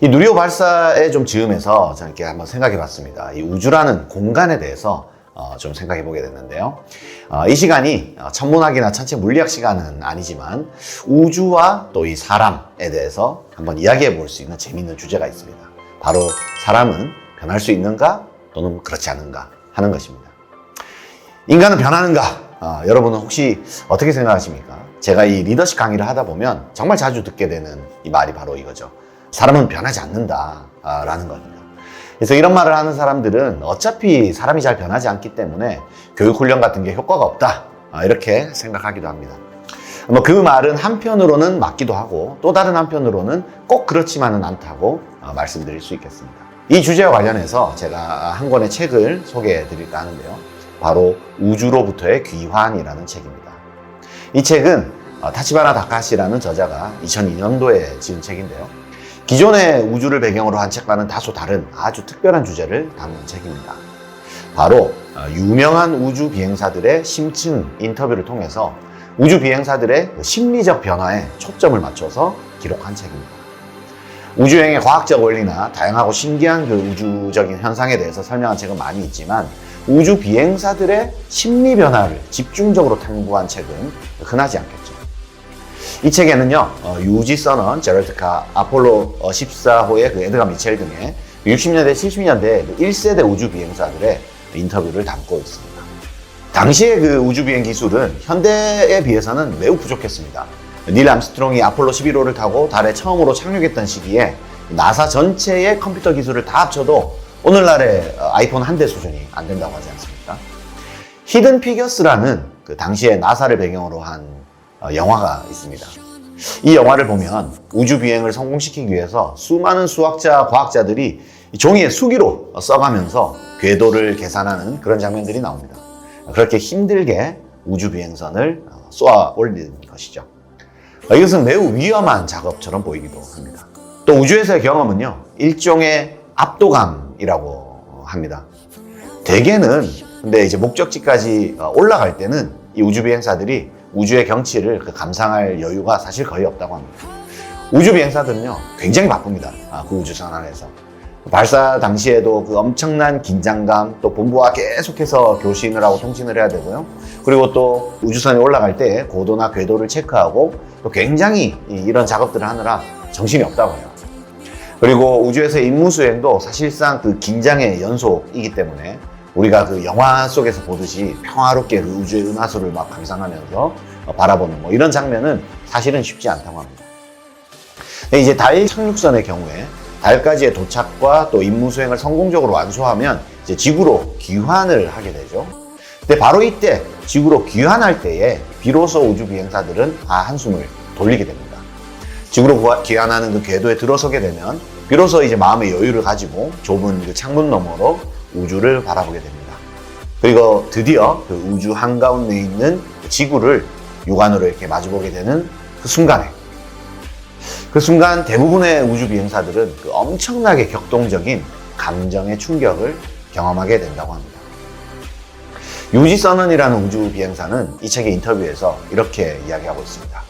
이 누리호 발사에 좀 즈음해서 저는 이렇게 한번 생각해 봤습니다. 이 우주라는 공간에 대해서 좀 생각해 보게 됐는데요. 이 시간이 천문학이나 천체 물리학 시간은 아니지만 우주와 또 이 사람에 대해서 한번 이야기해 볼 수 있는 재미있는 주제가 있습니다. 바로 사람은 변할 수 있는가 또는 그렇지 않은가 하는 것입니다. 인간은 변하는가? 여러분은 혹시 어떻게 생각하십니까? 제가 이 리더십 강의를 하다 보면 정말 자주 듣게 되는 이 말이 바로 이거죠. 사람은 변하지 않는다 라는 겁니다. 그래서 이런 말을 하는 사람들은 어차피 사람이 잘 변하지 않기 때문에 교육훈련 같은 게 효과가 없다 이렇게 생각하기도 합니다. 그 말은 한편으로는 맞기도 하고 또 다른 한편으로는 꼭 그렇지만은 않다고 말씀드릴 수 있겠습니다. 이 주제와 관련해서 제가 한 권의 책을 소개해 드릴까 하는데요. 바로 우주로부터의 귀환이라는 책입니다. 이 책은 타치바나 다카시라는 저자가 2002년도에 지은 책인데요. 기존의 우주를 배경으로 한 책과는 다소 다른 아주 특별한 주제를 담은 책입니다. 바로 유명한 우주 비행사들의 심층 인터뷰를 통해서 우주 비행사들의 심리적 변화에 초점을 맞춰서 기록한 책입니다. 우주여행의 과학적 원리나 다양하고 신기한 그 우주적인 현상에 대해서 설명한 책은 많이 있지만 우주 비행사들의 심리 변화를 집중적으로 탐구한 책은 흔하지 않겠죠. 이 책에는요, 유지 서넌, 제럴드 카, 아폴로 14호의 그 에드가 미첼 등의 60년대, 70년대 1세대 우주 비행사들의 인터뷰를 담고 있습니다. 당시의 그 우주 비행 기술은 현대에 비해서는 매우 부족했습니다. 닐 암스트롱이 아폴로 11호를 타고 달에 처음으로 착륙했던 시기에 나사 전체의 컴퓨터 기술을 다 합쳐도 오늘날의 아이폰 한 대 수준이 안 된다고 하지 않습니까? 히든 피겨스라는 그 당시에 나사를 배경으로 한 영화가 있습니다. 이 영화를 보면 우주 비행을 성공시키기 위해서 수많은 수학자, 과학자들이 종이에 수기로 써가면서 궤도를 계산하는 그런 장면들이 나옵니다. 그렇게 힘들게 우주 비행선을 쏘아 올리는 것이죠. 이것은 매우 위험한 작업처럼 보이기도 합니다. 또 우주에서의 경험은요, 일종의 압도감이라고 합니다. 대개는 근데 이제 목적지까지 올라갈 때는 이 우주 비행사들이 우주의 경치를 감상할 여유가 사실 거의 없다고 합니다. 우주 비행사들은요, 굉장히 바쁩니다. 그 우주선 안에서. 발사 당시에도 그 엄청난 긴장감, 또 본부와 계속해서 교신을 하고 통신을 해야 되고요. 그리고 또 우주선에 올라갈 때 고도나 궤도를 체크하고 또 굉장히 이런 작업들을 하느라 정신이 없다고 해요. 그리고 우주에서의 임무 수행도 사실상 그 긴장의 연속이기 때문에 우리가 그 영화 속에서 보듯이 평화롭게 그 우주의 은하수를 막 감상하면서 바라보는 이런 장면은 사실은 쉽지 않다고 합니다. 이제 달 착륙선의 경우에 달까지의 도착과 또 임무 수행을 성공적으로 완수하면 이제 지구로 귀환을 하게 되죠. 근데 바로 이때 지구로 귀환할 때에 비로소 우주 비행사들은 한숨을 돌리게 됩니다. 지구로 귀환하는 그 궤도에 들어서게 되면 비로소 이제 마음의 여유를 가지고 좁은 그 창문 너머로 우주를 바라보게 됩니다. 그리고 드디어 그 우주 한가운데 있는 지구를 육안으로 이렇게 마주보게 되는 그 순간 대부분의 우주 비행사들은 그 엄청나게 격동적인 감정의 충격을 경험하게 된다고 합니다. 유지 서넌이라는 우주 비행사는 이 책의 인터뷰에서 이렇게 이야기하고 있습니다.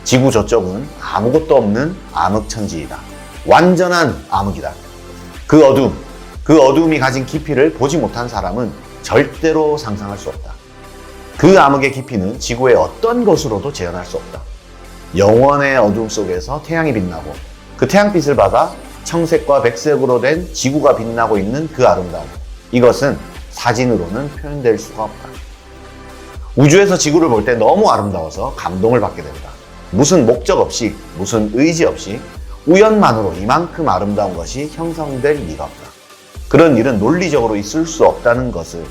지구 저쪽은 아무것도 없는 암흑천지이다. 완전한 암흑이다. 그 어둠이 가진 깊이를 보지 못한 사람은 절대로 상상할 수 없다. 그 암흑의 깊이는 지구의 어떤 것으로도 재현할 수 없다. 영원의 어둠 속에서 태양이 빛나고 그 태양빛을 받아 청색과 백색으로 된 지구가 빛나고 있는 그 아름다움. 이것은 사진으로는 표현될 수가 없다. 우주에서 지구를 볼 때 너무 아름다워서 감동을 받게 된다. 무슨 목적 없이, 무슨 의지 없이 우연만으로 이만큼 아름다운 것이 형성될 리가 없다. 그런 일은 논리적으로 있을 수 없다는 것을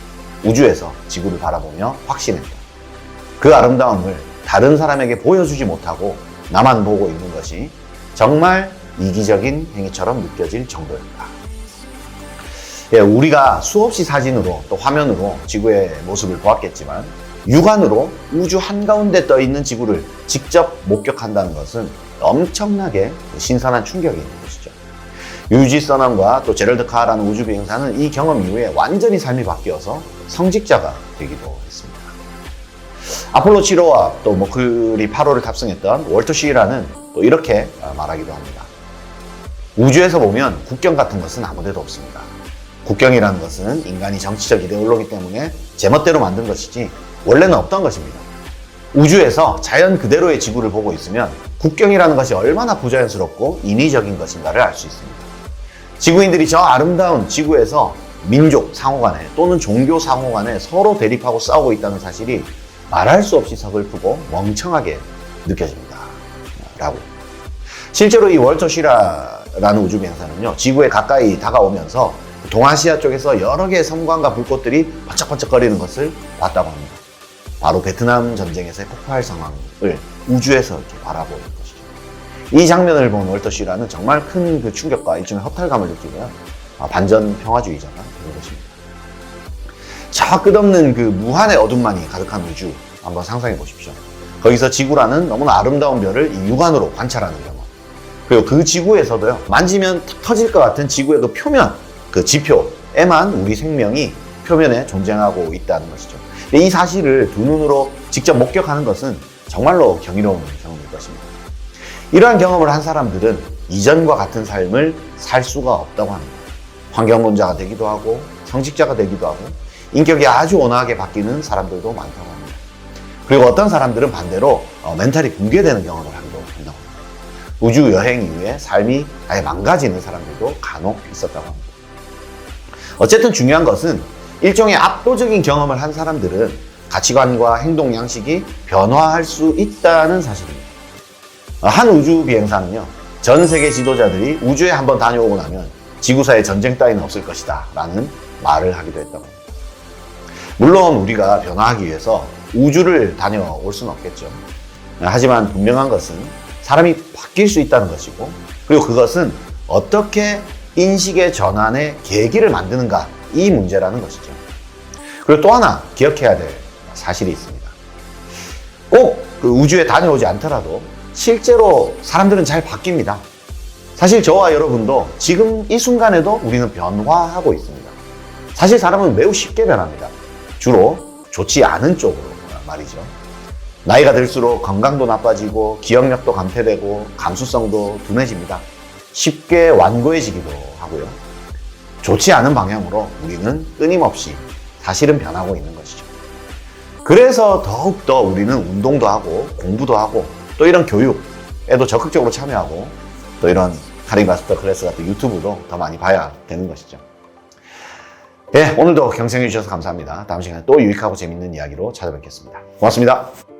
우주에서 지구를 바라보며 확신했다. 그 아름다움을 다른 사람에게 보여주지 못하고 나만 보고 있는 것이 정말 이기적인 행위처럼 느껴질 정도였다. 우리가 수없이 사진으로 또 화면으로 지구의 모습을 보았겠지만 육안으로 우주 한가운데 떠있는 지구를 직접 목격한다는 것은 엄청나게 신선한 충격이 있는 것이죠. 유지 서넌과 또 제럴드 카라는 우주 비행사는 이 경험 이후에 완전히 삶이 바뀌어서 성직자가 되기도 했습니다. 아폴로 7호와 또 머큐리 8호를 탑승했던 월터 시라는 또 이렇게 말하기도 합니다. 우주에서 보면 국경 같은 것은 아무데도 없습니다. 국경이라는 것은 인간이 정치적 이데올로기 때문에 제멋대로 만든 것이지 원래는 없던 것입니다. 우주에서 자연 그대로의 지구를 보고 있으면 국경이라는 것이 얼마나 부자연스럽고 인위적인 것인가를 알 수 있습니다. 지구인들이 저 아름다운 지구에서 민족 상호간에 또는 종교 상호간에 서로 대립하고 싸우고 있다는 사실이 말할 수 없이 서글프고 멍청하게 느껴집니다. 라고. 실제로 이 월터 시라라는 우주 비행사는요, 지구에 가까이 다가오면서 동아시아 쪽에서 여러 개의 섬광과 불꽃들이 번쩍번쩍거리는 것을 봤다고 합니다. 바로 베트남 전쟁에서의 폭발 상황을 우주에서 이렇게 바라보는 것이죠. 이 장면을 본 월터 시라는 정말 큰 그 충격과 일종의 허탈감을 느끼고요. 반전 평화주의자가 되는 것입니다. 저 끝없는 그 무한의 어둠만이 가득한 우주 한번 상상해 보십시오. 거기서 지구라는 너무나 아름다운 별을 이 육안으로 관찰하는 경험. 그리고 그 지구에서도요, 만지면 탁 터질 것 같은 지구의 그 표면, 그 지표에만 우리 생명이 표면에 존재하고 있다는 것이죠. 이 사실을 두 눈으로 직접 목격하는 것은 정말로 경이로운 경험일 것입니다. 이러한 경험을 한 사람들은 이전과 같은 삶을 살 수가 없다고 합니다. 환경론자가 되기도 하고 성직자가 되기도 하고 인격이 아주 온화하게 바뀌는 사람들도 많다고 합니다. 그리고 어떤 사람들은 반대로 멘탈이 붕괴되는 경험을 하기도 한다고 합니다. 우주 여행 이후에 삶이 아예 망가지는 사람들도 간혹 있었다고 합니다. 어쨌든 중요한 것은 일종의 압도적인 경험을 한 사람들은 가치관과 행동 양식이 변화할 수 있다는 사실입니다. 한 우주 비행사는요, 전 세계 지도자들이 우주에 한번 다녀오고 나면 지구사에 전쟁 따위는 없을 것이다 라는 말을 하기도 했다고 합니다. 물론 우리가 변화하기 위해서 우주를 다녀올 수는 없겠죠. 하지만 분명한 것은 사람이 바뀔 수 있다는 것이고, 그리고 그것은 어떻게 인식의 전환의 계기를 만드는가, 이 문제라는 것이죠. 그리고 또 하나 기억해야 될 사실이 있습니다. 꼭 그 우주에 다녀오지 않더라도 실제로 사람들은 잘 바뀝니다. 사실 저와 여러분도 지금 이 순간에도 우리는 변화하고 있습니다. 사실 사람은 매우 쉽게 변합니다. 주로 좋지 않은 쪽으로 말이죠. 나이가 들수록 건강도 나빠지고 기억력도 감퇴되고 감수성도 둔해집니다. 쉽게 완고해지기도 하고요. 좋지 않은 방향으로 우리는 끊임없이 사실은 변하고 있는 것이죠. 그래서 더욱더 우리는 운동도 하고 공부도 하고 또 이런 교육에도 적극적으로 참여하고 또 이런 카링 마스터 클래스 같은 유튜브도 더 많이 봐야 되는 것이죠. 네, 오늘도 경청해 주셔서 감사합니다. 다음 시간에 또 유익하고 재밌는 이야기로 찾아뵙겠습니다. 고맙습니다.